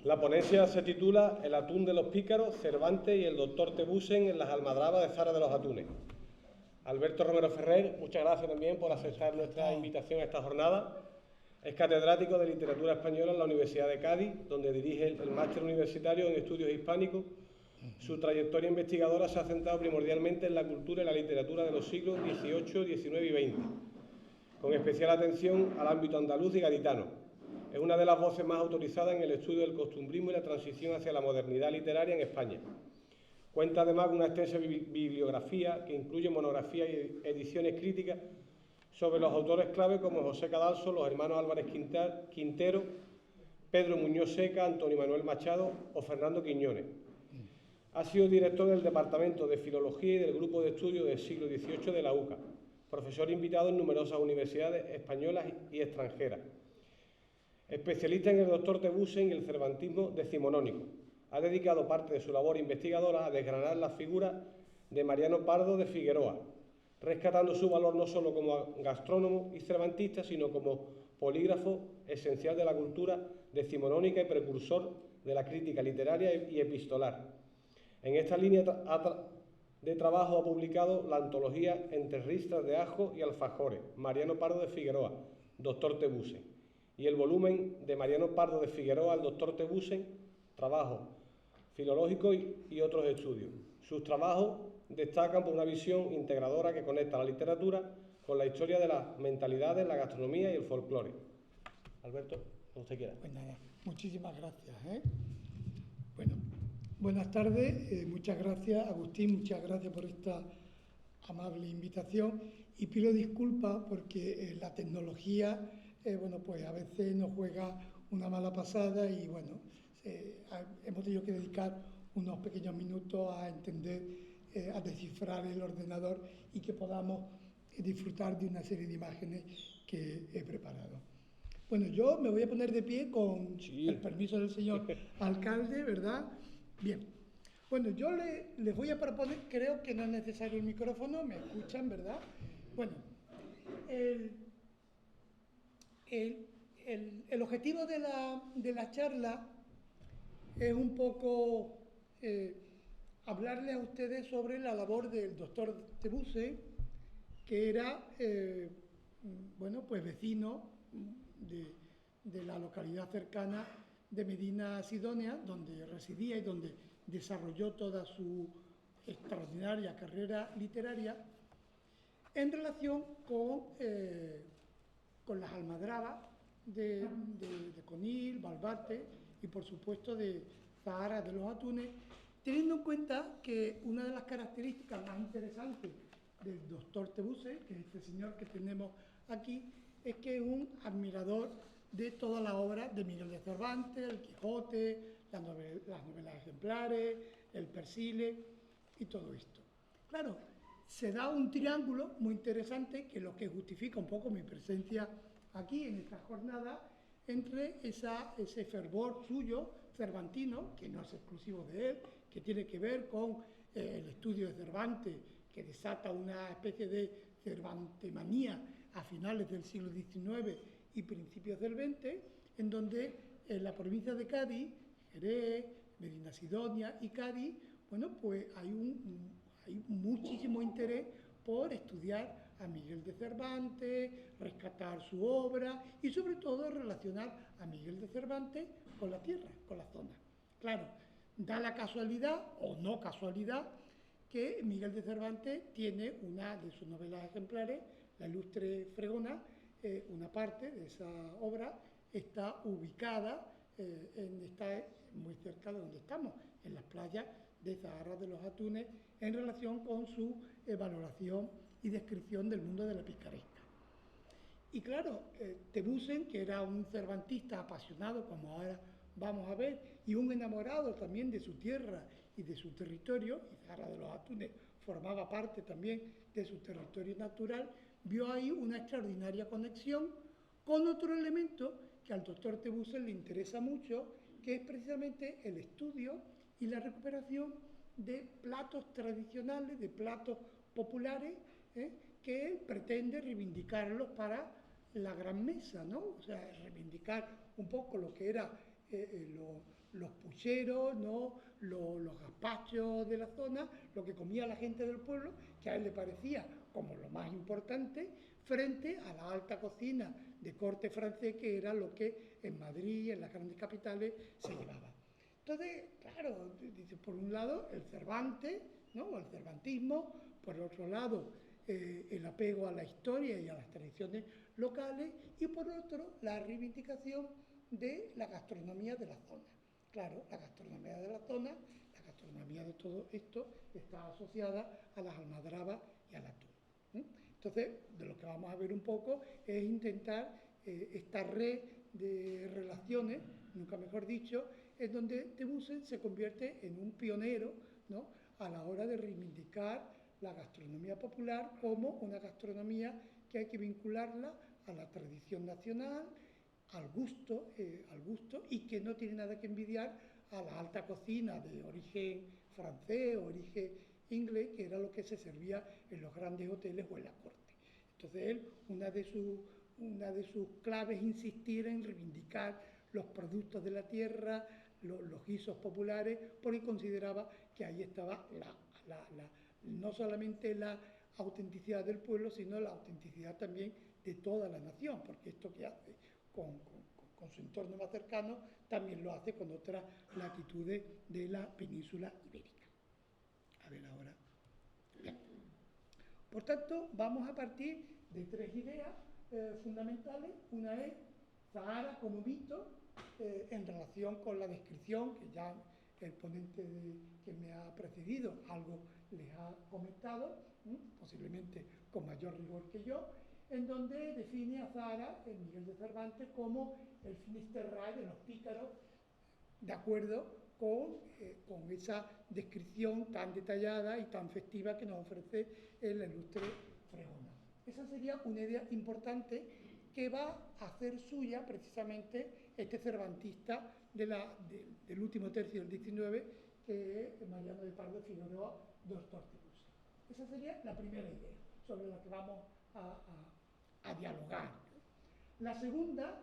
La ponencia se titula El atún de los pícaros, Cervantes y el doctor Tebusen en las almadrabas de Zara de los Atunes. Alberto Romero Ferrer, muchas gracias también por aceptar nuestra invitación a esta jornada. Es catedrático de Literatura Española en la Universidad de Cádiz, donde dirige el máster universitario en Estudios Hispánicos. Su trayectoria investigadora se ha centrado primordialmente en la cultura y la literatura de los siglos XVIII, XIX y XX, con especial atención al ámbito andaluz y gaditano. Es una de las voces más autorizadas en el estudio del costumbrismo y la transición hacia la modernidad literaria en España. Cuenta además con una extensa bibliografía que incluye monografías y ediciones críticas sobre los autores clave como José Cadalso, los hermanos Álvarez Quintero, Pedro Muñoz Seca, Antonio Manuel Machado o Fernando Quiñones. Ha sido director del Departamento de Filología y del Grupo de Estudios del siglo XVIII de la UCA, profesor invitado en numerosas universidades españolas y extranjeras. Especialista en el doctor Tebusen y el cervantismo decimonónico. Ha dedicado parte de su labor investigadora a desgranar la figura de Mariano Pardo de Figueroa, rescatando su valor no solo como gastrónomo y cervantista, sino como polígrafo esencial de la cultura decimonónica y precursor de la crítica literaria y epistolar. En esta línea de trabajo ha publicado la antología Entre ristas de ajo y alfajores, Mariano Pardo de Figueroa, doctor Tebusen, y el volumen de Mariano Pardo de Figueroa al doctor Tebusen, trabajo filológico y otros estudios. Sus trabajos destacan por una visión integradora que conecta la literatura con la historia de las mentalidades, la gastronomía y el folclore. Alberto, como usted quiera. Pues nada, muchísimas gracias. Bueno, buenas tardes, muchas gracias, Agustín, muchas gracias por esta amable invitación y pido disculpas porque la tecnología, bueno, pues a veces nos juega una mala pasada y bueno, hemos tenido que dedicar unos pequeños minutos a entender, a descifrar el ordenador y que podamos disfrutar de una serie de imágenes que he preparado. Bueno, yo me voy a poner de pie con el permiso del señor alcalde, ¿verdad? Bien. Bueno, yo les voy a proponer, creo que no es necesario el micrófono, me escuchan, ¿verdad? Bueno, el objetivo de la charla es un poco hablarles a ustedes sobre la labor del doctor Tebusen, que era, bueno, pues vecino de la localidad cercana de Medina Sidonia, donde residía y donde desarrolló toda su extraordinaria carrera literaria en relación con las almadrabas de Conil, Balbate y por supuesto de Zahara de los Atunes, teniendo en cuenta que una de las características más interesantes del doctor Tebusen, que es este señor que tenemos aquí, es que es un admirador de toda la obra de Miguel de Cervantes, el Quijote, las novelas ejemplares, el Persile y todo esto. Claro, se da un triángulo muy interesante que es lo que justifica un poco mi presencia aquí en esta jornada entre ese fervor suyo cervantino, que no es exclusivo de él, que tiene que ver con el estudio de Cervantes, que desata una especie de cervantemanía a finales del siglo XIX y principios del XX, en donde en la provincia de Cádiz, Jerez, Medina Sidonia y Cádiz, bueno, pues hay muchísimo interés por estudiar a Miguel de Cervantes, rescatar su obra y sobre todo relacionar a Miguel de Cervantes con la tierra, con la zona. Claro, da la casualidad o no casualidad que Miguel de Cervantes tiene una de sus novelas ejemplares, La ilustre Fregona, una parte de esa obra está ubicada, está muy cerca de donde estamos, en las playas de Zahara de los Atunes, en relación con su valoración y descripción del mundo de la picaresca. Y claro, Tebusen, que era un cervantista apasionado, como ahora vamos a ver, y un enamorado también de su tierra y de su territorio, y Zahara de los Atunes formaba parte también de su territorio natural, vio ahí una extraordinaria conexión con otro elemento que al doctor Tebusen le interesa mucho, que es precisamente el estudio y la recuperación de platos tradicionales, de platos populares, que él pretende reivindicarlos para la gran mesa, ¿no? O sea, reivindicar un poco lo que era los pucheros, ¿no? Los gazpachos de la zona, lo que comía la gente del pueblo, que a él le parecía como lo más importante, frente a la alta cocina de corte francés, que era lo que en Madrid, en las grandes capitales, se llevaba. Entonces, claro, dice, por un lado el Cervantes, ¿no? El cervantismo, por el otro lado el apego a la historia y a las tradiciones locales, y por otro la reivindicación de la gastronomía de la zona. Claro, la gastronomía de la zona, la gastronomía de todo esto está asociada a las almadrabas y al atún. Entonces, de lo que vamos a ver un poco es intentar esta red de relaciones, nunca mejor dicho, en donde Tebusen se convierte en un pionero, ¿no?, a la hora de reivindicar la gastronomía popular como una gastronomía que hay que vincularla a la tradición nacional, al gusto y que no tiene nada que envidiar a la alta cocina de origen francés o origen inglés, que era lo que se servía en los grandes hoteles o en la corte. Entonces él, una de sus claves es insistir en reivindicar los productos de la tierra, los guisos populares, porque consideraba que ahí estaba no solamente la autenticidad del pueblo, sino la autenticidad también de toda la nación, porque esto que hace con su entorno más cercano, también lo hace con otras latitudes de la península ibérica. A ver ahora. Bien. Por tanto, vamos a partir de tres ideas fundamentales. Una es Zahara como mito, en relación con la descripción que ya el ponente que me ha precedido algo les ha comentado, posiblemente con mayor rigor que yo, en donde define a Zahara, Miguel de Cervantes, como el finisterrae de los pícaros, de acuerdo con esa descripción tan detallada y tan festiva que nos ofrece el ilustre Fregona. Esa sería una idea importante que va a hacer suya precisamente este cervantista del último tercio del XIX, que es Mariano de Pardo Figueroa, doctor Tebusen. Esa sería la primera idea sobre la que vamos a dialogar. La segunda,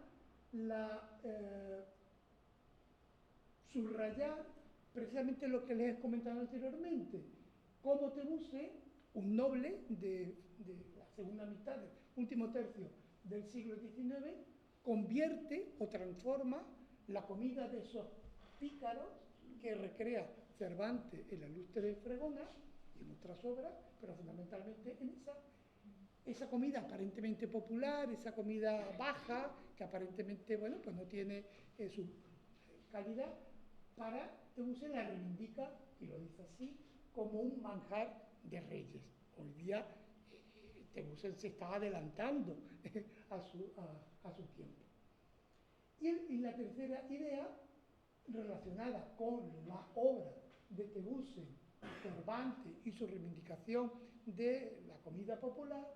subrayar precisamente lo que les he comentado anteriormente, cómo Tebusen, un noble de la segunda mitad del último tercio del siglo XIX, convierte o transforma la comida de esos pícaros que recrea Cervantes en la ilustre de Fregona y en otras obras, pero fundamentalmente en esa comida aparentemente popular, esa comida baja, que aparentemente, bueno, pues no tiene su calidad, para Tebusen la reivindica, y lo dice así, como un manjar de reyes. Hoy día Tebusen se está adelantando a su tiempo. Y la tercera idea, relacionada con la obra de Tebusen, Cervantes y su reivindicación de la comida popular,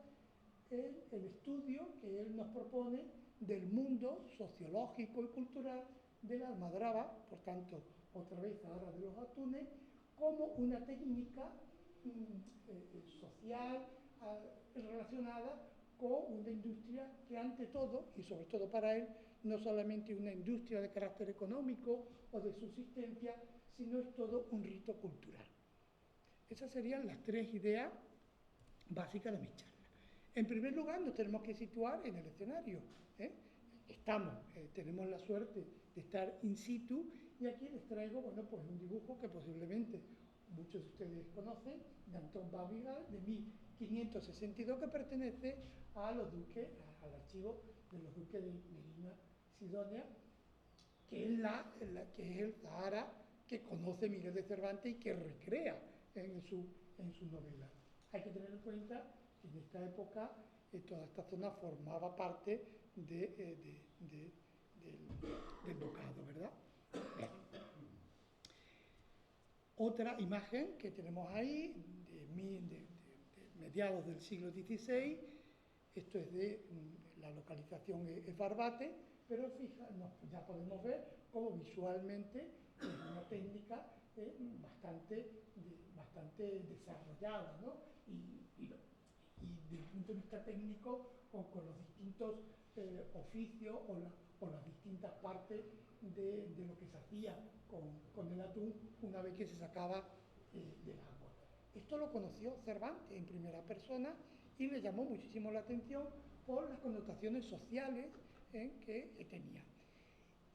es el estudio que él nos propone del mundo sociológico y cultural de la almadraba, por tanto, otra vez ahora de los atunes, como una técnica social relacionada con una industria que ante todo, y sobre todo para él, no solamente una industria de carácter económico o de subsistencia, sino es todo un rito cultural. Esas serían las tres ideas básicas de mi charla. En primer lugar, nos tenemos que situar en el escenario. Tenemos la suerte de estar in situ, y aquí les traigo, bueno, pues un dibujo que posiblemente muchos de ustedes conocen, de Anton Babigal, de 1562, que pertenece a los duques, al archivo de los duques de Medina Sidonia, que es el Zahara que conoce Miguel de Cervantes y que recrea en su novela. Hay que tener en cuenta que en esta época toda esta zona formaba parte del ducado, ¿verdad? Otra imagen que tenemos ahí, de mediados del siglo XVI, esto es de la localización es Barbate, pero ya podemos ver cómo visualmente es una técnica bastante desarrollada, ¿no? Y desde el punto de vista técnico, con los distintos oficios por las distintas partes de lo que se hacía con el atún una vez que se sacaba del agua. Esto lo conoció Cervantes en primera persona y le llamó muchísimo la atención por las connotaciones sociales que tenía.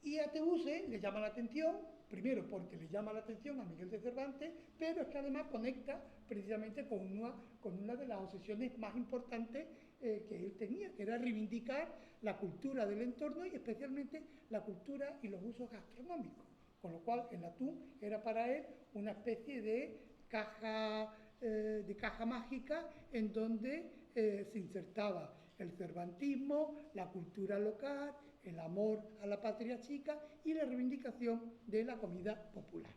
Y a Tebuse le llama la atención, primero porque le llama la atención a Miguel de Cervantes, pero es que además conecta precisamente con una de las obsesiones más importantes que él tenía, que era reivindicar la cultura del entorno y especialmente la cultura y los usos gastronómicos. Con lo cual el atún era para él una especie de caja mágica en donde se insertaba el cervantismo, la cultura local, el amor a la patria chica y la reivindicación de la comida popular.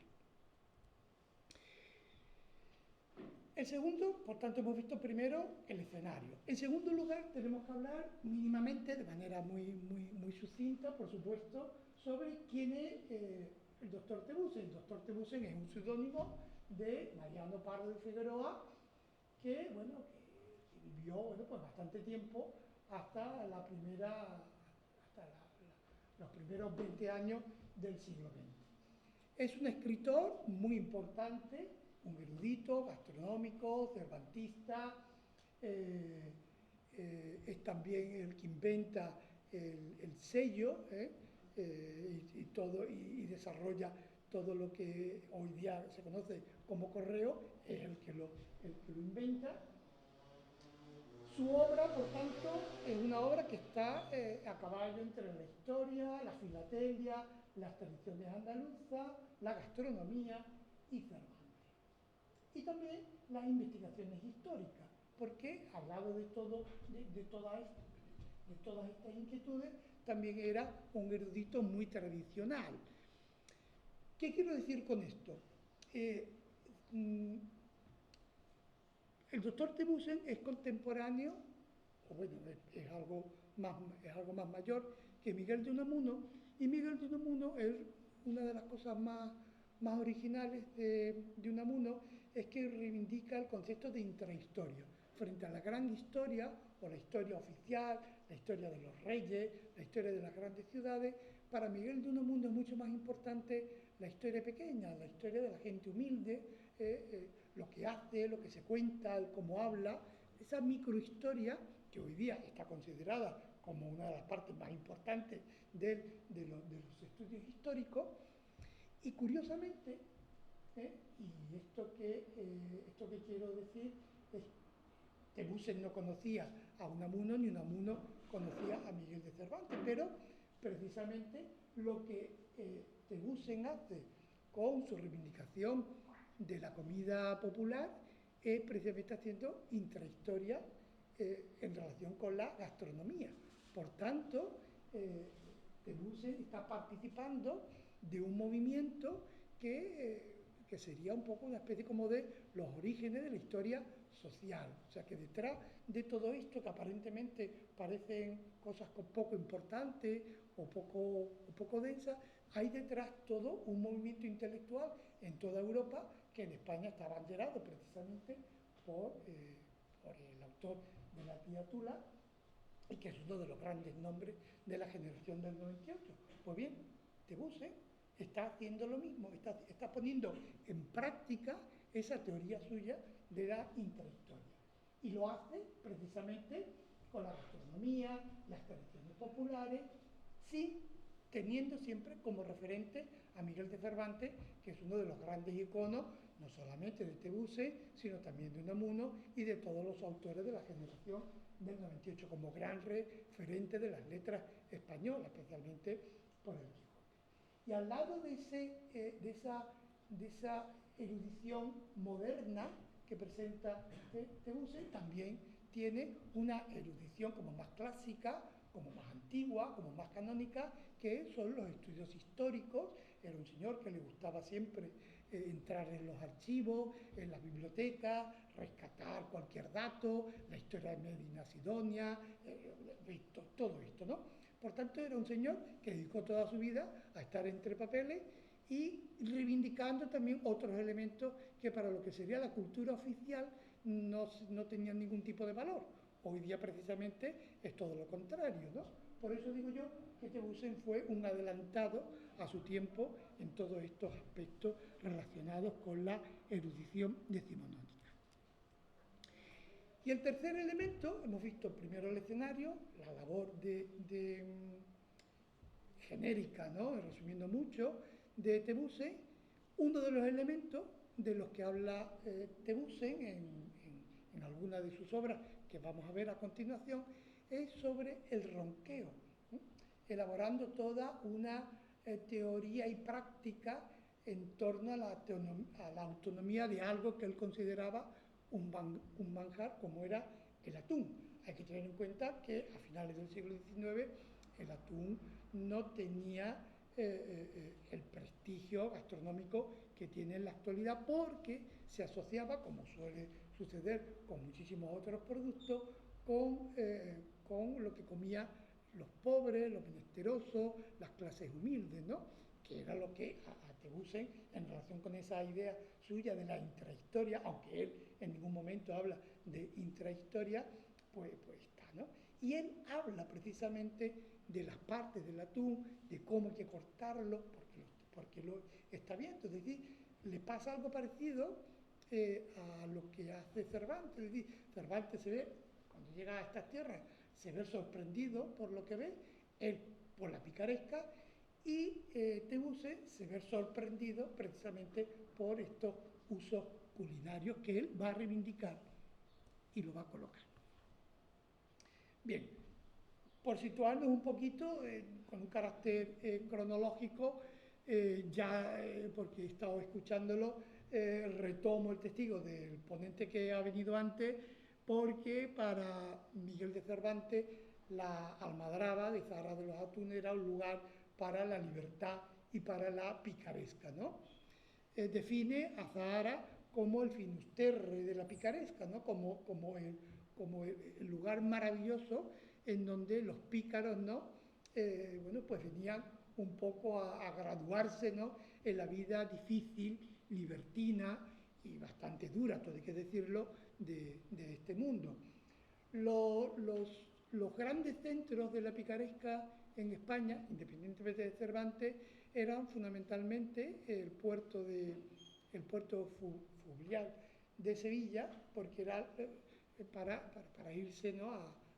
El segundo, por tanto, hemos visto primero el escenario. En segundo lugar, tenemos que hablar mínimamente, de manera muy sucinta, por supuesto, sobre quién es el doctor Tebuse. El doctor Tebuse es un seudónimo de Mariano Pardo de Figueroa, que vivió pues bastante tiempo hasta los primeros 20 años del siglo XX. Es un escritor muy importante, un erudito, gastronómico, cervantista, es también el que inventa el sello y desarrolla todo lo que hoy día se conoce como correo, es el que lo inventa. Su obra, por tanto, es una obra que está a caballo entre la historia, la filatelia, las tradiciones andaluzas, la gastronomía y Cervantes. Y también las investigaciones históricas, porque al lado de todas estas inquietudes, también era un erudito muy tradicional. ¿Qué quiero decir con esto? El doctor Tebuse es contemporáneo, o bueno, es algo más mayor que Miguel de Unamuno, y Miguel de Unamuno es una de las cosas más originales de Unamuno, es que reivindica el concepto de intrahistoria, frente a la gran historia, o la historia oficial, la historia de los reyes, la historia de las grandes ciudades. Para Miguel de Unamuno es mucho más importante la historia pequeña, la historia de la gente humilde, lo que hace, lo que se cuenta, el cómo habla, esa microhistoria que hoy día está considerada como una de las partes más importantes de los estudios históricos. Y curiosamente, y esto que quiero decir es que Tebuse no conocía a Unamuno ni Unamuno conocía a Miguel de Cervantes, pero precisamente lo que Tebuse hace con su reivindicación de la comida popular es precisamente haciendo intrahistoria en relación con la gastronomía. Por tanto, Tebuse está participando de un movimiento que sería un poco una especie como de los orígenes de la historia social. O sea que detrás de todo esto, que aparentemente parecen cosas poco importantes o poco densas, hay detrás todo un movimiento intelectual en toda Europa que en España está abanderado precisamente por el autor de La tía Tula, y que es uno de los grandes nombres de la generación del 98. Pues bien, Tebuse está haciendo lo mismo, está poniendo en práctica esa teoría suya de la intrahistoria. Y lo hace precisamente con la gastronomía, las tradiciones populares, sí, teniendo siempre como referente a Miguel de Cervantes, que es uno de los grandes iconos, no solamente de Tebuse, sino también de Unamuno y de todos los autores de la generación del 98, como gran referente de las letras españolas, especialmente por el Quijote. Y al lado de esa erudición moderna que presenta Tebuse, también tiene una erudición como más clásica, como más antigua, como más canónica, que son los estudios históricos. Era un señor que le gustaba siempre entrar en los archivos, en las bibliotecas, rescatar cualquier dato, la historia de Medina Sidonia, todo esto, ¿no? Por tanto, era un señor que dedicó toda su vida a estar entre papeles y reivindicando también otros elementos que para lo que sería la cultura oficial no tenían ningún tipo de valor. Hoy día precisamente es todo lo contrario, ¿no? por eso digo yo que Tebbussen fue un adelantado a su tiempo en todos estos aspectos relacionados con la erudición decimonónica. Y el tercer elemento, hemos visto primero el escenario, la labor genérica, ¿no?, resumiendo mucho, de Tebbussen. Uno de los elementos de los que habla Tebbussen en alguna de sus obras, que vamos a ver a continuación, es sobre el ronqueo, ¿no?, elaborando toda una teoría y práctica en torno a la autonomía de algo que él consideraba un manjar, como era el atún. Hay que tener en cuenta que a finales del siglo XIX el atún no tenía el prestigio gastronómico que tiene en la actualidad, porque se asociaba, como suele suceder con muchísimos otros productos, con lo que comían los pobres, los menesterosos, las clases humildes, ¿no?, que era lo que a Tebbussen, en relación con esa idea suya de la intrahistoria, aunque él en ningún momento habla de intrahistoria, pues está, ¿no? Y él habla precisamente de las partes del atún, de cómo hay que cortarlo, porque lo está viendo. Es decir, le pasa algo parecido a lo que hace Cervantes. Es decir, Cervantes se ve, cuando llega a estas tierras, se ve sorprendido por lo que ve, él por la picaresca, y Tebbussen se ve sorprendido precisamente por estos usos culinarios que él va a reivindicar y lo va a colocar. Bien, por situarnos un poquito, con un carácter cronológico, porque he estado escuchándolo, retomo el testigo del ponente que ha venido antes, porque para Miguel de Cervantes la almadraba de Zahara de los Atunes era un lugar para la libertad y para la picaresca, ¿no? Define a Zahara como el finisterre de la picaresca, ¿no?, como el lugar maravilloso en donde los pícaros, ¿no?, bueno, pues venían un poco a graduarse, ¿no?, en la vida difícil, libertina y bastante dura, todo hay que decirlo, de este mundo. Los grandes centros de la picaresca en España, independientemente de Cervantes, eran fundamentalmente el puerto fluvial de Sevilla, porque era para irse, ¿no?,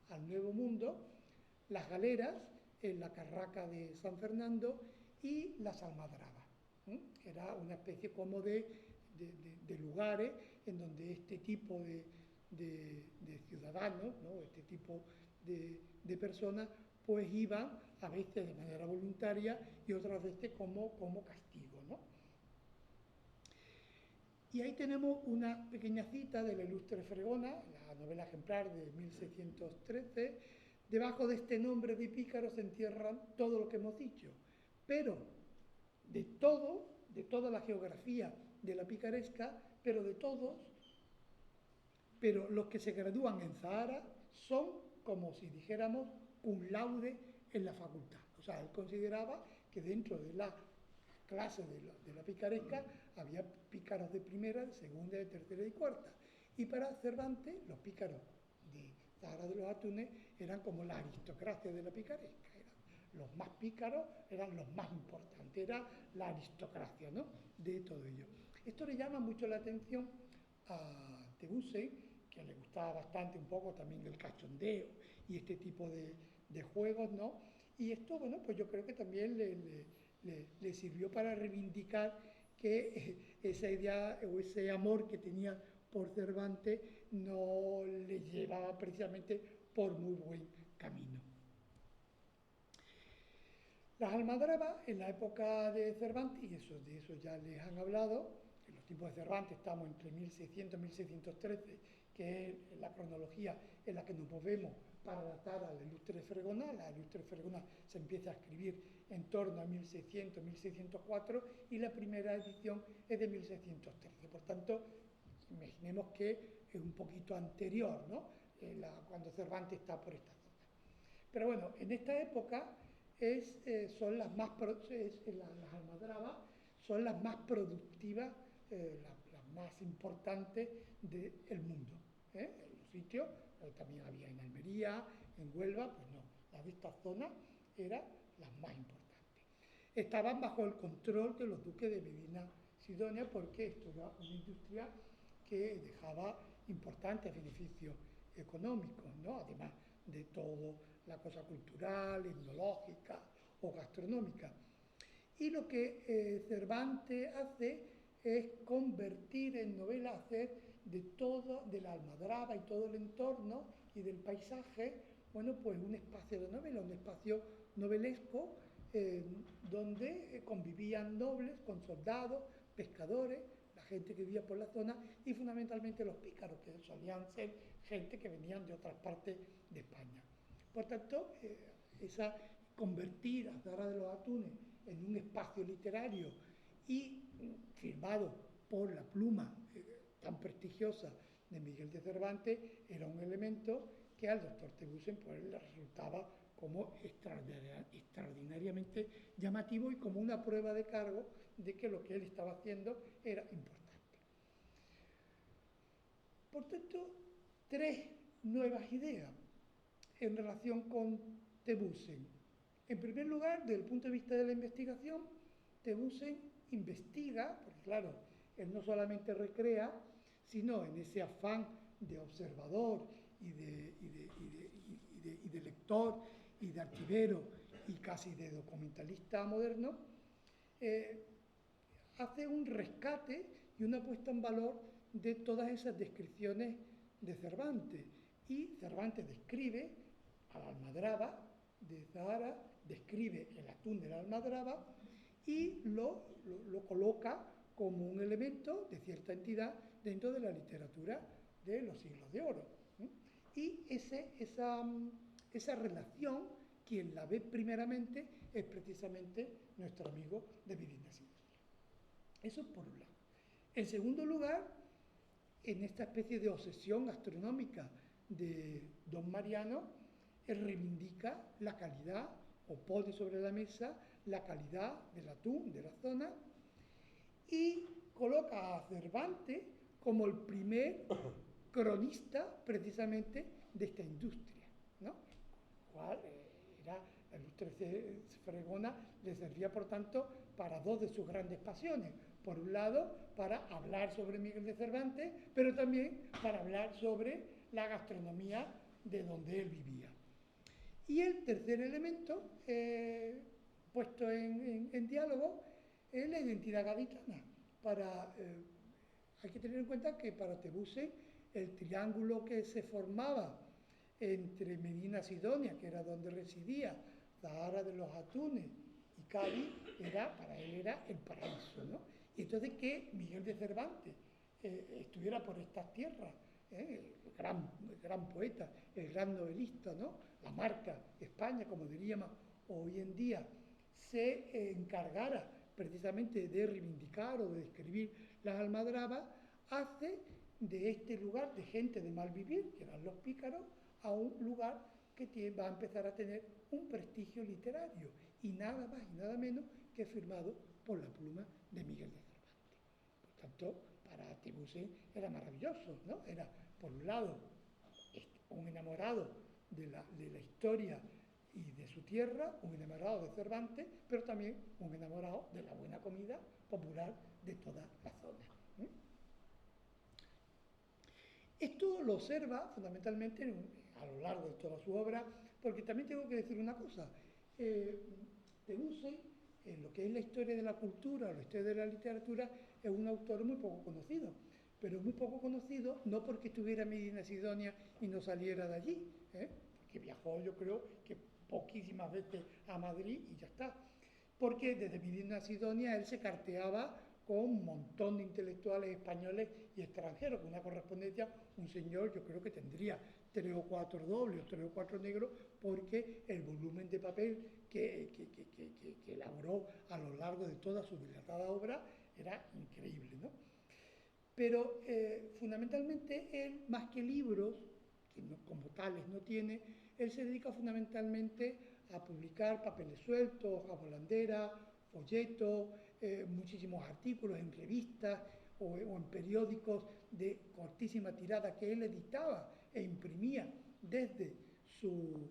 al Nuevo Mundo, las galeras en la carraca de San Fernando y las almadrabas. Era una especie como de lugares en donde este tipo de ciudadanos, ¿no?, este tipo de personas, pues iban a veces de manera voluntaria y otras veces como castigo, ¿no? Y ahí tenemos una pequeña cita de la ilustre Fregona, la novela ejemplar de 1613. Debajo de este nombre de pícaro se entierran todo lo que hemos dicho, pero de toda la geografía de la picaresca, pero los que se gradúan en Zahara son como si dijéramos cum laude en la facultad. O sea, él consideraba que dentro de la clase de la picaresca había pícaros de primera, de segunda, de tercera y cuarta. Y para Cervantes, los pícaros de Zahara de los Atunes eran como la aristocracia de la picaresca. Los más pícaros eran los más importantes, era la aristocracia, ¿no?, de todo ello. Esto le llama mucho la atención a Tebbussen, que le gustaba bastante un poco también el cachondeo y este tipo de juegos, ¿no? Y esto, bueno, pues yo creo que también le sirvió para reivindicar que esa idea o ese amor que tenía por Cervantes no le llevaba precisamente por muy buen camino. Las almadrabas, en la época de Cervantes, y de eso ya les han hablado, en los tiempos de Cervantes estamos entre 1600 y 1613, que es la cronología en la que nos movemos para datar a la ilustre Fregona. La ilustre Fregona se empieza a escribir en torno a 1600, 1604 y la primera edición es de 1613. Por tanto, imaginemos que es un poquito anterior, ¿no?, cuando Cervantes está por esta zona. Pero bueno, en esta época son las almadrabas son las más productivas, las más importantes del mundo. En los sitios, también había en Almería, en Huelva, pues no, la de esta zona, eran las más importantes. Estaban bajo el control de los duques de Medina Sidonia porque esto era una industria que dejaba importantes beneficios económicos, ¿no? Además de todo la cosa cultural, etnológica o gastronómica. Y lo que Cervantes hace es convertir en novela, hacer de todo, de la almadraba y todo el entorno y del paisaje, bueno, pues un espacio de novela, un espacio novelesco donde convivían nobles con soldados, pescadores, la gente que vivía por la zona y fundamentalmente los pícaros, que solían ser gente que venían de otras partes de España. Por tanto, convertir a Zahara de los Atunes en un espacio literario y firmado por la pluma tan prestigiosa de Miguel de Cervantes era un elemento que al doctor Tebbussen pues, le resultaba como extraordinariamente llamativo y como una prueba de cargo de que lo que él estaba haciendo era importante. Por tanto, tres nuevas ideas en relación con Tebbussen. En primer lugar, desde el punto de vista de la investigación, Tebbussen investiga, porque claro, él no solamente recrea, sino en ese afán de observador y de lector y de archivero y casi de documentalista moderno, hace un rescate y una puesta en valor de todas esas descripciones de Cervantes. Y Cervantes describe a la almadraba de Zahara, describe el atún de la almadraba y lo coloca como un elemento de cierta entidad dentro de la literatura de los siglos de oro. Y esa relación, quien la ve primeramente es precisamente nuestro amigo de Medina Sidonia. Eso por un lado. En segundo lugar, en esta especie de obsesión gastronómica de don Mariano, él reivindica la calidad o pone sobre la mesa la calidad del atún de la zona y coloca a Cervantes como el primer cronista precisamente de esta industria, ¿no? Cual era la industria fregona, le servía por tanto para dos de sus grandes pasiones. Por un lado, para hablar sobre Miguel de Cervantes, pero también para hablar sobre la gastronomía de donde él vivía. Y el tercer elemento, puesto en diálogo, es la identidad gaditana. Hay que tener en cuenta que para Tebbussen el triángulo que se formaba entre Medina Sidonia, que era donde residía, Zahara de los Atunes y Cádiz, para él era el paraíso, ¿no? Y entonces que Miguel de Cervantes estuviera por estas tierras, el gran poeta, el gran novelista, ¿no? La marca España, como diríamos hoy en día, se encargara precisamente de reivindicar o de describir las almadrabas, hace de este lugar de gente de mal vivir, que eran los pícaros, a un lugar que va a empezar a tener un prestigio literario y nada más y nada menos que firmado por la pluma de Miguel de Cervantes. Por tanto, para Tebbussen era maravilloso, ¿no? Era, por un lado, un enamorado de la historia y de su tierra, un enamorado de Cervantes, pero también un enamorado de la buena comida popular de toda la zona. Esto lo observa fundamentalmente a lo largo de toda su obra, porque también tengo que decir una cosa. Tebbussen, en lo que es la historia de la cultura o la historia de la literatura, es un autor muy poco conocido. Pero muy poco conocido no porque estuviera en Medina Sidonia y no saliera de allí, que viajó yo creo que poquísimas veces a Madrid y ya está. Porque desde Medina Sidonia él se carteaba con un montón de intelectuales españoles y extranjeros, con una correspondencia, un señor yo creo que tendría 3 o 4 dobles, 3 o 4 negros, porque el volumen de papel que elaboró a lo largo de toda su dilatada obra era increíble, ¿no? Pero fundamentalmente él, más que libros, que como tales no tiene, él se dedica fundamentalmente a publicar papeles sueltos, hojas volanderas, folletos, muchísimos artículos en revistas o en periódicos de cortísima tirada que él editaba e imprimía desde su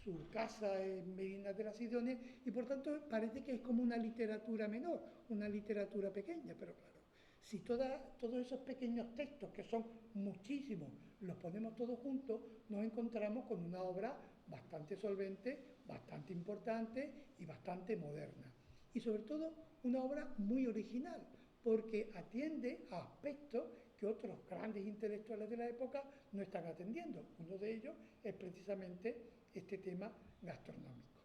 su casa en Medina de la Sidonia, y por tanto parece que es como una literatura menor, una literatura pequeña, pero claro, si todos esos pequeños textos, que son muchísimos, los ponemos todos juntos, nos encontramos con una obra bastante solvente, bastante importante y bastante moderna. Y sobre todo una obra muy original, porque atiende a aspectos que otros grandes intelectuales de la época no están atendiendo. Uno de ellos es precisamente este tema gastronómico.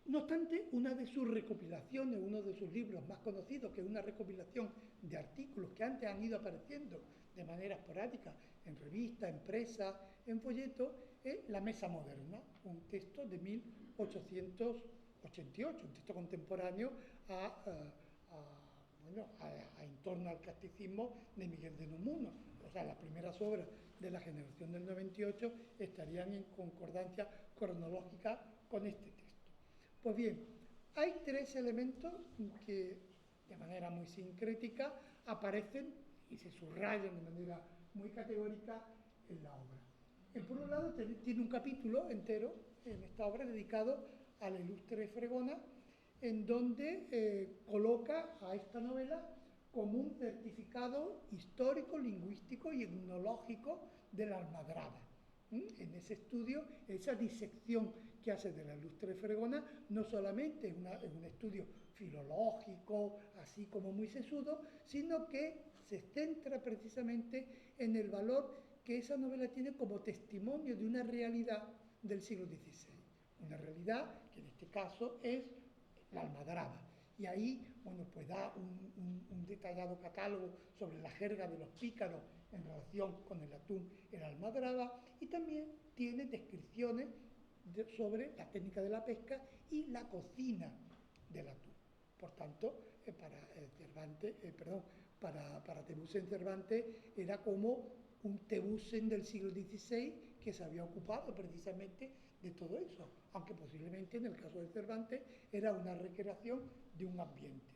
No obstante, una de sus recopilaciones, uno de sus libros más conocidos, que es una recopilación de artículos que antes han ido apareciendo de manera esporádica en revistas, en prensa, en folletos, es La Mesa Moderna, un texto de 1888, un texto contemporáneo en torno al catecismo de Miguel de Unamuno. O sea, las primeras obras de la generación del 98 estarían en concordancia cronológica con este texto. Pues bien, hay tres elementos que de manera muy sincrética aparecen y se subrayan de manera muy categórica en la obra. Por un lado, tiene un capítulo entero en esta obra dedicado a la ilustre Fregona, en donde coloca a esta novela como un certificado histórico, lingüístico y etnológico de la almadraba. En ese estudio, esa disección que hace de la ilustre Fregona, no solamente es un estudio filológico, así como muy sesudo, sino que se centra precisamente en el valor que esa novela tiene como testimonio de una realidad del siglo XVI. Una realidad que en este caso es la almadraba. Y ahí, bueno, pues da un detallado catálogo sobre la jerga de los pícaros en relación con el atún en la almadraba, y también tiene descripciones sobre la técnica de la pesca y la cocina del atún. Por tanto, para Tebusen Cervantes era como un Tebusen del siglo XVI que se había ocupado precisamente de todo eso, aunque posiblemente en el caso de Cervantes era una recreación de un ambiente.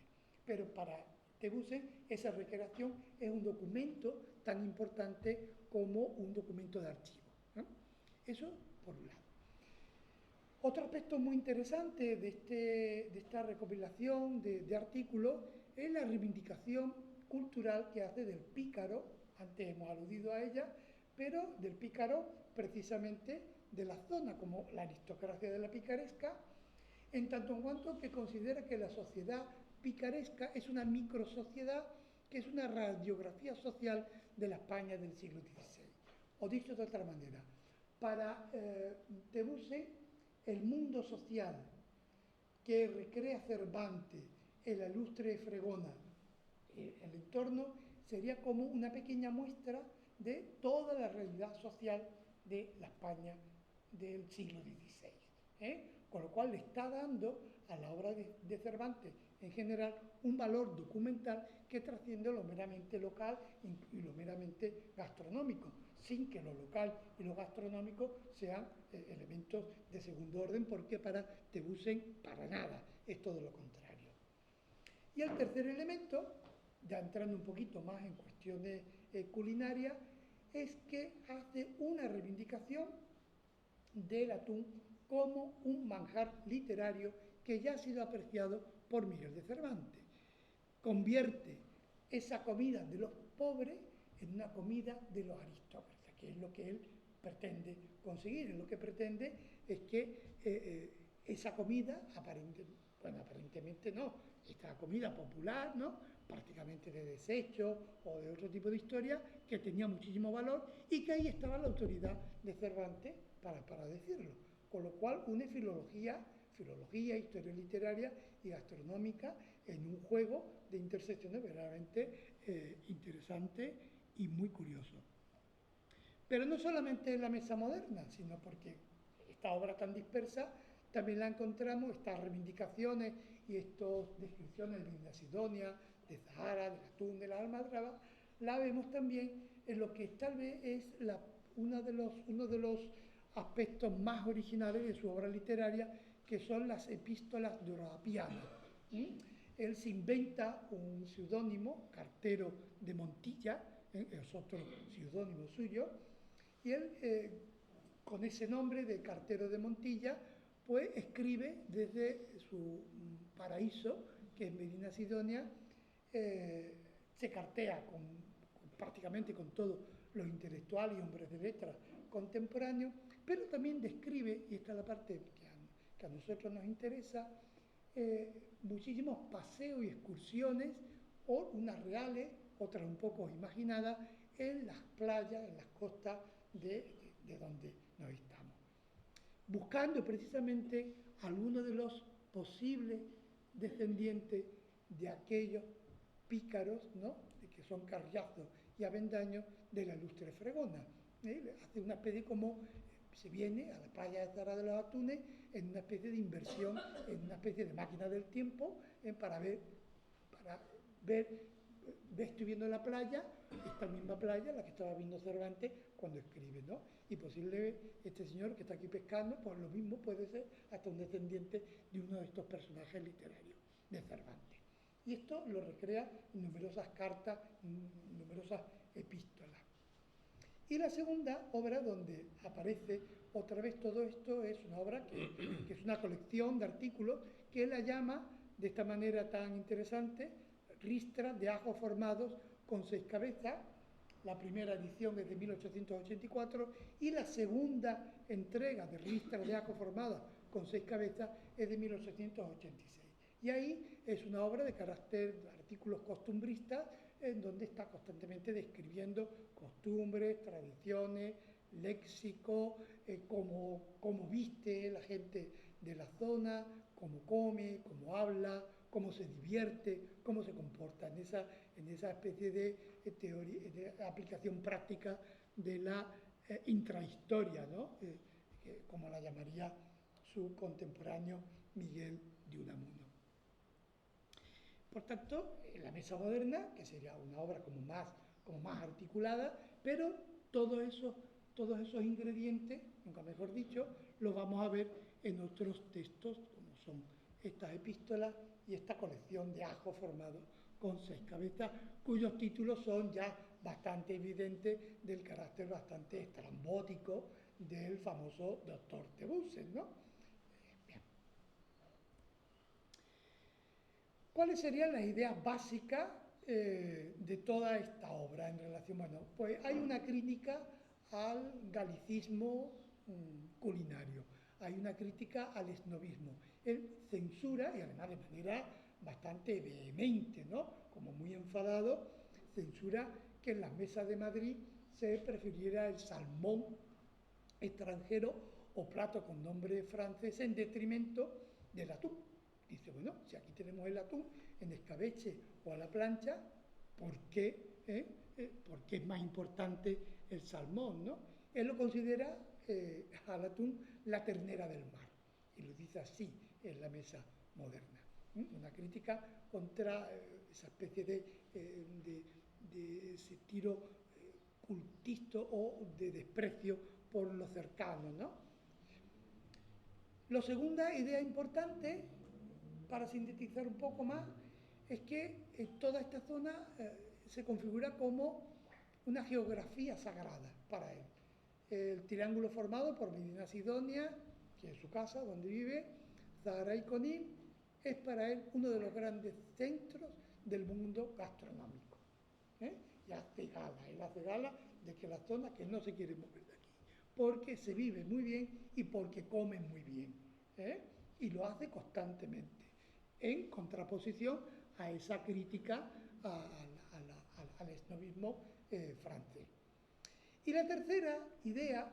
Pero para Tebusen esa recreación es un documento tan importante como un documento de archivo, ¿no? Eso por un lado. Otro aspecto muy interesante de esta recopilación de artículos es la reivindicación cultural que hace del pícaro, antes hemos aludido a ella, pero del pícaro precisamente de la zona, como la aristocracia de la picaresca, en tanto en cuanto que considera que la sociedad picaresca es una microsociedad, que es una radiografía social de la España del siglo XVI. O dicho de otra manera, para Tebusen, el mundo social que recrea Cervantes en la ilustre Fregona, el entorno, sería como una pequeña muestra de toda la realidad social de la España del siglo XVI. Con lo cual le está dando a la obra de Cervantes en general un valor documental que trasciende lo meramente local y lo meramente gastronómico, sin que lo local y lo gastronómico sean elementos de segundo orden, porque para Tebusen para nada, es todo lo contrario. Y el tercer elemento, ya entrando un poquito más en cuestiones culinarias, es que hace una reivindicación del atún como un manjar literario que ya ha sido apreciado por Miguel de Cervantes. Convierte esa comida de los pobres en una comida de los aristócratas, que es lo que él pretende conseguir. Lo que pretende es que esa comida, aparentemente no, esta comida popular, ¿no?, prácticamente de desecho o de otro tipo de historia, que tenía muchísimo valor y que ahí estaba la autoridad de Cervantes para decirlo. Con lo cual une filología, historia literaria y gastronómica en un juego de intersecciones verdaderamente interesante y muy curioso. Pero no solamente en la Mesa Moderna, sino porque esta obra tan dispersa también la encontramos, estas reivindicaciones y estas descripciones de la Sidonia, de Zahara, del atún, de la almadraba, la vemos también en lo que tal vez es uno de los aspectos más originales de su obra literaria, que son las epístolas de Oroapiano. Él se inventa un seudónimo, Cartero de Montilla, es otro seudónimo suyo, y él con ese nombre de Cartero de Montilla, pues escribe desde su paraíso, que es Medina Sidonia, se cartea prácticamente con todos los intelectuales y hombres de letras contemporáneos, pero también describe, y esta es la parte que a nosotros nos interesa, muchísimos paseos y excursiones, unas reales, otras un poco imaginadas, en las playas, en las costas de donde nos estamos, buscando precisamente algunos de los posibles descendientes de aquellos pícaros, ¿no?, que son Carriazo y Avendaño, de la ilustre Fregona. Hace una especie como, se viene a la playa de Zara de los Atunes en una especie de inversión, en una especie de máquina del tiempo, para ver, estoy viendo la playa, esta misma playa, la que estaba viendo Cervantes cuando escribe, ¿no? Y posiblemente este señor que está aquí pescando, pues lo mismo puede ser hasta un descendiente de uno de estos personajes literarios de Cervantes. Y esto lo recrea en numerosas cartas, en numerosas epístolas. Y la segunda obra donde aparece otra vez todo esto es una obra que es una colección de artículos que él la llama, de esta manera tan interesante, Ristra de ajos formados con 6 cabezas. La primera edición es de 1884 y la segunda entrega de Ristra de ajos formados con 6 cabezas es de 1886. Y ahí es una obra de carácter de artículos costumbristas, en donde está constantemente describiendo costumbres, tradiciones, léxico, cómo viste la gente de la zona, cómo come, cómo habla, cómo se divierte, cómo se comporta en esa especie de teoría, de aplicación práctica de la intrahistoria, ¿no? Como la llamaría su contemporáneo Miguel de Unamuno. Por tanto, la mesa moderna, que sería una obra como más articulada, pero todos esos ingredientes, nunca mejor dicho, los vamos a ver en otros textos, como son estas epístolas y esta colección de ajos formados con 6 cabezas, cuyos títulos son ya bastante evidentes del carácter bastante estrambótico del famoso doctor Tebusen, ¿no? ¿Cuáles serían las ideas básicas de toda esta obra en relación? Bueno, pues hay una crítica al galicismo culinario, hay una crítica al esnovismo. Él censura, y además de manera bastante vehemente, ¿no?, como muy enfadado, censura que en las mesas de Madrid se prefiriera el salmón extranjero o plato con nombre francés en detrimento del atún. Dice, bueno, si aquí tenemos el atún en escabeche o a la plancha, ¿por qué es más importante el salmón, ¿no? Él lo considera al atún la ternera del mar, y lo dice así en la mesa moderna. Una crítica contra esa especie de ese tiro cultista o de desprecio por lo cercano, ¿no? La segunda idea importante, para sintetizar un poco más, es que toda esta zona se configura como una geografía sagrada para él. El triángulo formado por Medina Sidonia, que es su casa, donde vive, Zahara y Conil, es para él uno de los grandes centros del mundo gastronómico. Y él hace gala de que la zona que no se quiere mover de aquí, porque se vive muy bien y porque comen muy bien. Y lo hace constantemente, en contraposición a esa crítica al esnovismo francés. Y la tercera idea,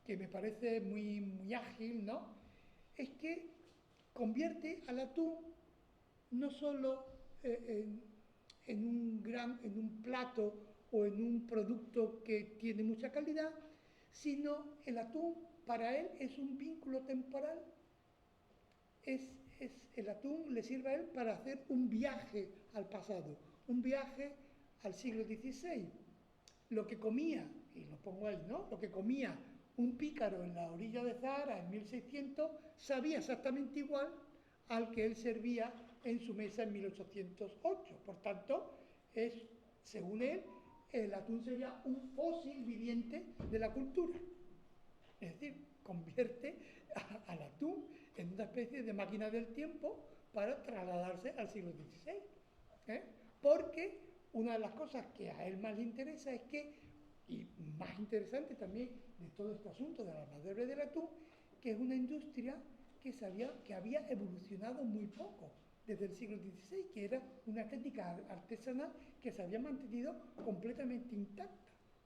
que me parece muy ágil, ¿no?, es que convierte al atún no solo en un plato o en un producto que tiene mucha calidad, sino el atún para él es un vínculo temporal. El atún le sirve a él para hacer un viaje al pasado, un viaje al siglo XVI. Lo que comía, y lo pongo ahí, ¿no?, lo que comía un pícaro en la orilla de Zahara en 1600, sabía exactamente igual al que él servía en su mesa en 1808. Por tanto, según él, el atún sería un fósil viviente de la cultura. Es decir, convierte al atún en una especie de máquina del tiempo para trasladarse al siglo XVI. ¿eh? Porque una de las cosas que a él más le interesa es que, y más interesante también de todo este asunto de la madera del atún, que es una industria que había evolucionado muy poco desde el siglo XVI, que era una técnica artesanal que se había mantenido completamente intacta.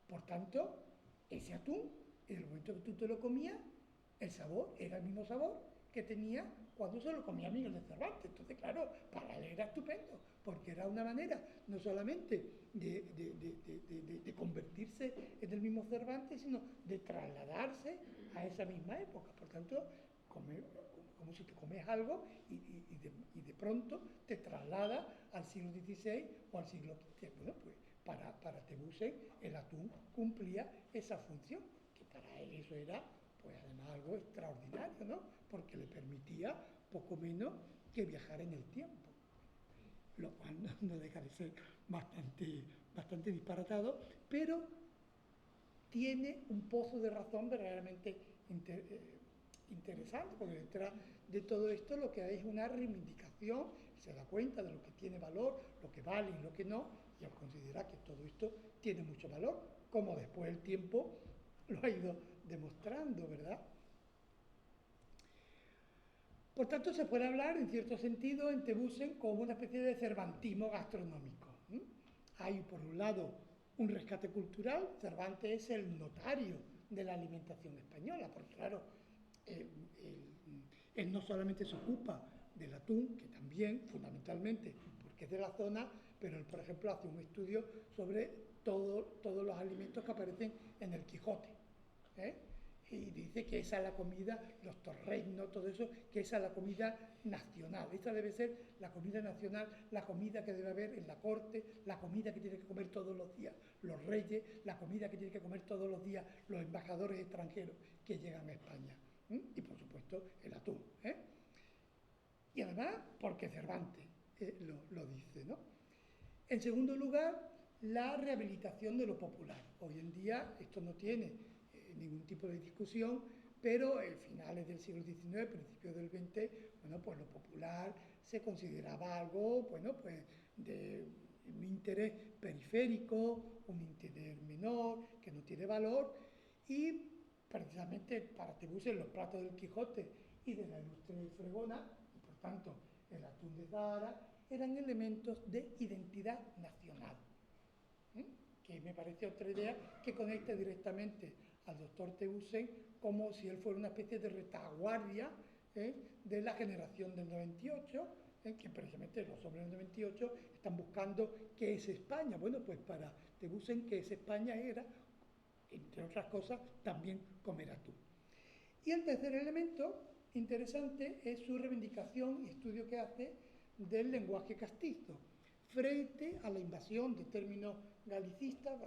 Por tanto, ese atún, en el momento que tú te lo comías, el sabor era el mismo sabor que tenía cuando se lo comía Miguel de Cervantes. Entonces, claro, para él era estupendo, porque era una manera no solamente de convertirse en el mismo Cervantes, sino de trasladarse a esa misma época. Por tanto, como si te comes algo y de pronto te traslada al siglo XVI o al siglo XV. Bueno, pues para Tebusen el atún cumplía esa función, que para él eso era, pues además algo extraordinario, ¿no? Porque le permitía poco menos que viajar en el tiempo, lo cual no deja de ser bastante disparatado, pero tiene un pozo de razón verdaderamente interesante, porque detrás de todo esto lo que hay es una reivindicación, se da cuenta de lo que tiene valor, lo que vale y lo que no, y al considerar que todo esto tiene mucho valor, como después el tiempo lo ha ido demostrando, ¿verdad? Por tanto, se puede hablar, en cierto sentido, en Tebusen como una especie de cervantismo gastronómico. Hay, por un lado, un rescate cultural. Cervantes es el notario de la alimentación española, porque, claro, él no solamente se ocupa del atún, que también, fundamentalmente, porque es de la zona, pero él, por ejemplo, hace un estudio sobre todos los alimentos que aparecen en el Quijote. Y dice que esa es la comida, los torreznos, todo eso, que esa es la comida nacional. Esa debe ser la comida nacional, la comida que debe haber en la corte, la comida que tienen que comer todos los días los reyes, la comida que tienen que comer todos los días los embajadores extranjeros que llegan a España. Y por supuesto el atún. Y además porque Cervantes lo dice, ¿no? En segundo lugar, la rehabilitación de lo popular. Hoy en día esto no tiene ningún tipo de discusión, pero en finales del siglo XIX, principios del XX, bueno, pues lo popular se consideraba algo, bueno, pues de un interés periférico, un interés menor, que no tiene valor, y precisamente para Tebusen los platos del Quijote y de la ilustre Fregona, y por tanto el atún de Zahara, eran elementos de identidad nacional, que me parece otra idea que conecta directamente al doctor Tebusen como si él fuera una especie de retaguardia de la generación del 98, que precisamente los hombres del 98 están buscando qué es España. Bueno, pues para Tebusen qué es España era, entre otras cosas, también comer atún. Y el tercer elemento interesante es su reivindicación y estudio que hace del lenguaje castizo, frente a la invasión de términos galicistas,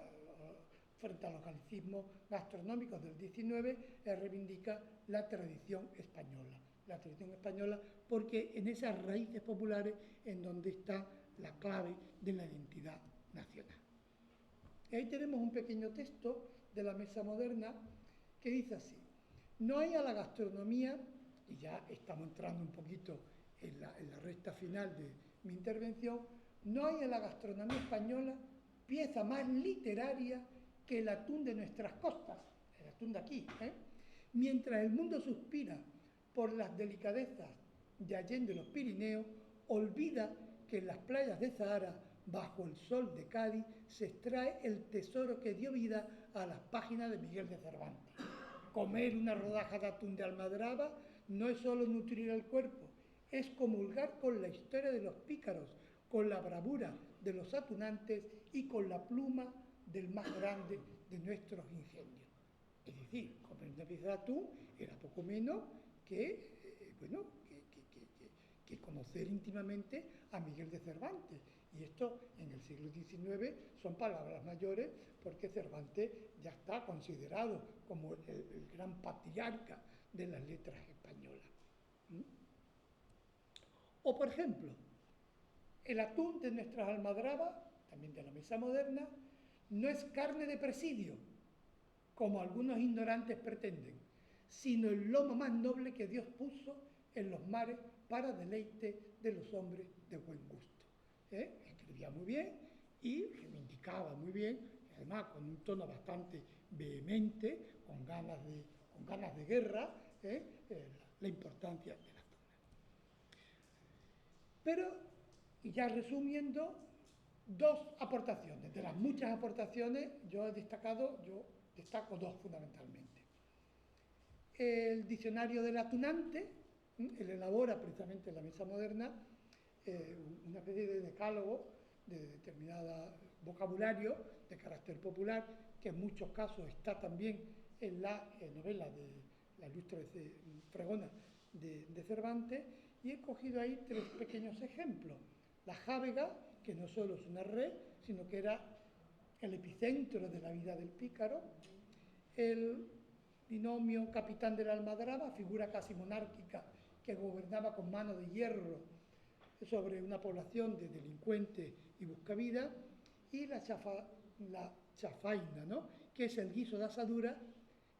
frente a los galicismos gastronómicos del XIX, reivindica la tradición española. La tradición española porque en esas raíces populares en donde está la clave de la identidad nacional. Y ahí tenemos un pequeño texto de la Mesa Moderna que dice así: no hay a la gastronomía, y ya estamos entrando un poquito en la recta final de mi intervención, no hay en la gastronomía española pieza más literaria que el atún de nuestras costas, el atún de aquí. Mientras el mundo suspira por las delicadezas de allende los Pirineos, olvida que en las playas de Zahara, bajo el sol de Cádiz, se extrae el tesoro que dio vida a las páginas de Miguel de Cervantes. Comer una rodaja de atún de almadraba no es solo nutrir el cuerpo, es comulgar con la historia de los pícaros, con la bravura de los atunantes y con la pluma del más grande de nuestros ingenios. Es decir, comer una pieza de atún era poco menos que, que conocer íntimamente a Miguel de Cervantes. Y esto en el siglo XIX son palabras mayores porque Cervantes ya está considerado como el gran patriarca de las letras españolas. O, por ejemplo, el atún de nuestras almadrabas, también de la Mesa Moderna, no es carne de presidio, como algunos ignorantes pretenden, sino el lomo más noble que Dios puso en los mares para deleite de los hombres de buen gusto. Escribía muy bien y reivindicaba muy bien, además con un tono bastante vehemente, con ganas de guerra, la importancia de la tuna. Pero, y ya resumiendo, dos aportaciones. De las muchas aportaciones, yo destaco dos fundamentalmente. El diccionario del atunante, él elabora precisamente en la Mesa Moderna una especie de decálogo de determinado vocabulario de carácter popular, que en muchos casos está también en la novela de La ilustre fregona de Cervantes, y he cogido ahí tres pequeños ejemplos. La jávega, que no solo es una red, sino que era el epicentro de la vida del pícaro. El binomio capitán de la almadraba, figura casi monárquica que gobernaba con mano de hierro sobre una población de delincuentes y buscavidas. Y la chafaina, ¿no?, que es el guiso de asadura,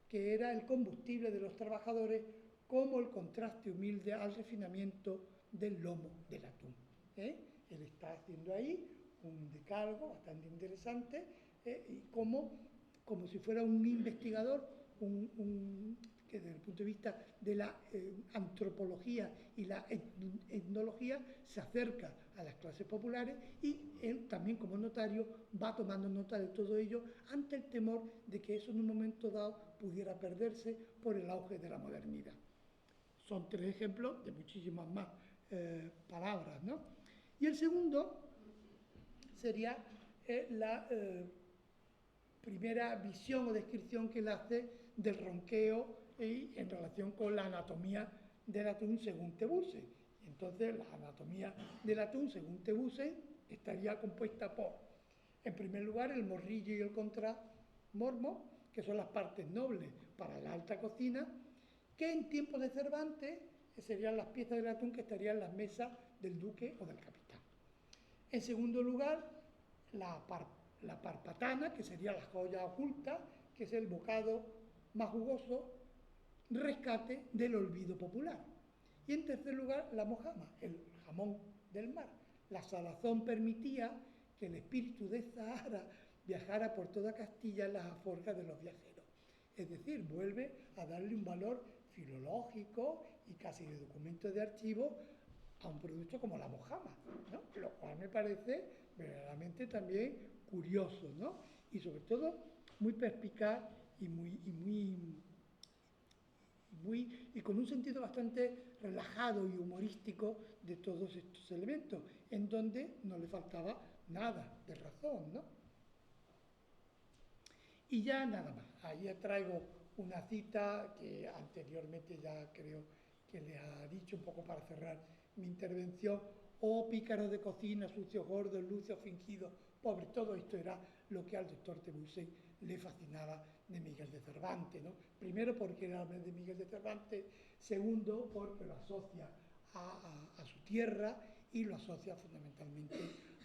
que era el combustible de los trabajadores, como el contraste humilde al refinamiento del lomo del atún. Él está haciendo ahí un decálogo bastante interesante, y como si fuera un investigador, que desde el punto de vista de la antropología y la etnología se acerca a las clases populares, y él también como notario va tomando nota de todo ello ante el temor de que eso en un momento dado pudiera perderse por el auge de la modernidad. Son tres ejemplos de muchísimas más palabras, ¿no? Y el segundo sería la primera visión o descripción que él hace del ronqueo en relación con la anatomía del atún según Thebussen. Entonces, la anatomía del atún según Thebussen estaría compuesta por, en primer lugar, el morrillo y el contramormo, que son las partes nobles para la alta cocina, que en tiempos de Cervantes serían las piezas del atún que estarían en las mesas del duque o del capitán. En segundo lugar, la parpatana, que sería la joya oculta, que es el bocado más jugoso, rescate del olvido popular. Y en tercer lugar, la mojama, el jamón del mar. La salazón permitía que el espíritu de Zahara viajara por toda Castilla en las alforjas de los viajeros. Es decir, vuelve a darle un valor filológico y casi de documento de archivo a un producto como la mojama, ¿no? Lo cual me parece verdaderamente también curioso, ¿no? Y sobre todo muy perspicaz y con un sentido bastante relajado y humorístico de todos estos elementos, en donde no le faltaba nada de razón, ¿no? Y ya nada más. Ahí traigo una cita que anteriormente ya creo que les ha dicho un poco para cerrar mi intervención. Oh, pícaros de cocina, sucios, gordos, lucios, fingidos, pobres. Todo esto era lo que al doctor Thebussen le fascinaba de Miguel de Cervantes, ¿no? Primero porque era hombre de Miguel de Cervantes, segundo porque lo asocia a su tierra y lo asocia fundamentalmente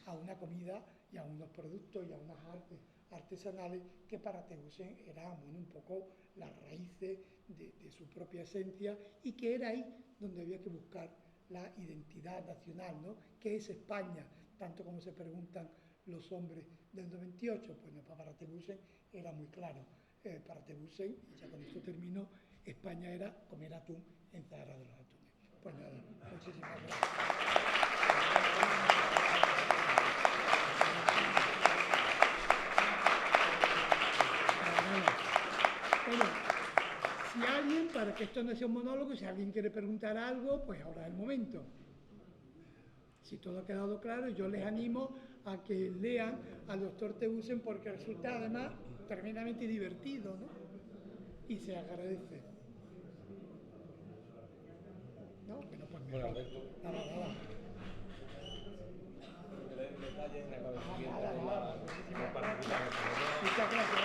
a una comida y a unos productos y a unas artes artesanales que para Thebussen eran, bueno, un poco las raíces de su propia esencia, y que era ahí donde había que buscar la identidad nacional, ¿no? ¿Qué es España? Tanto como se preguntan los hombres del 98, pues para Thebussen era muy claro. Para Thebussen, y ya con esto termino, España era comer atún en Zahara de los Atunes. Pues nada, muchísimas gracias. Bueno, si alguien, para que esto no sea un monólogo, si alguien quiere preguntar algo, pues ahora es el momento. Si todo ha quedado claro, yo les animo a que lean al doctor Thebussen, porque resulta además tremendamente divertido, ¿no? Y se agradece. ¿No? Bueno, pues mejor. Nada. Detalles en agradecimiento Nada. por participar en el programa. Muchas gracias.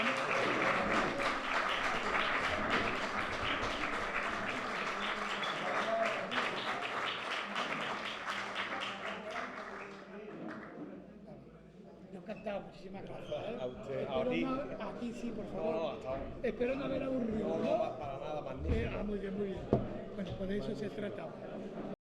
Encantado, muchísimas gracias. A usted, Espero a ti. no, aquí sí, por favor. No, hasta ahora. Espero no haber aburrido. No, para nada, magnífico. muy bien, muy bien. Bueno, pues de eso se trata.